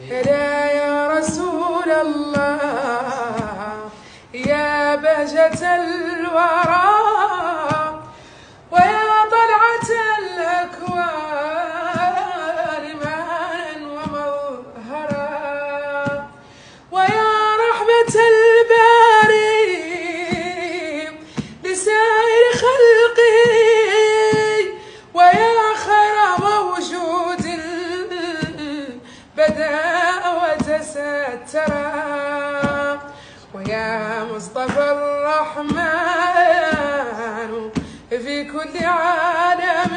لا يا رسول الله يا بهجة الورى ويا طلعة الأكوان مانا ومظهرا ويا رحمة الباري لسائر خلقه ويا خير موجود بدا وتسترا ويا مصطفى الرحمن في كل عالم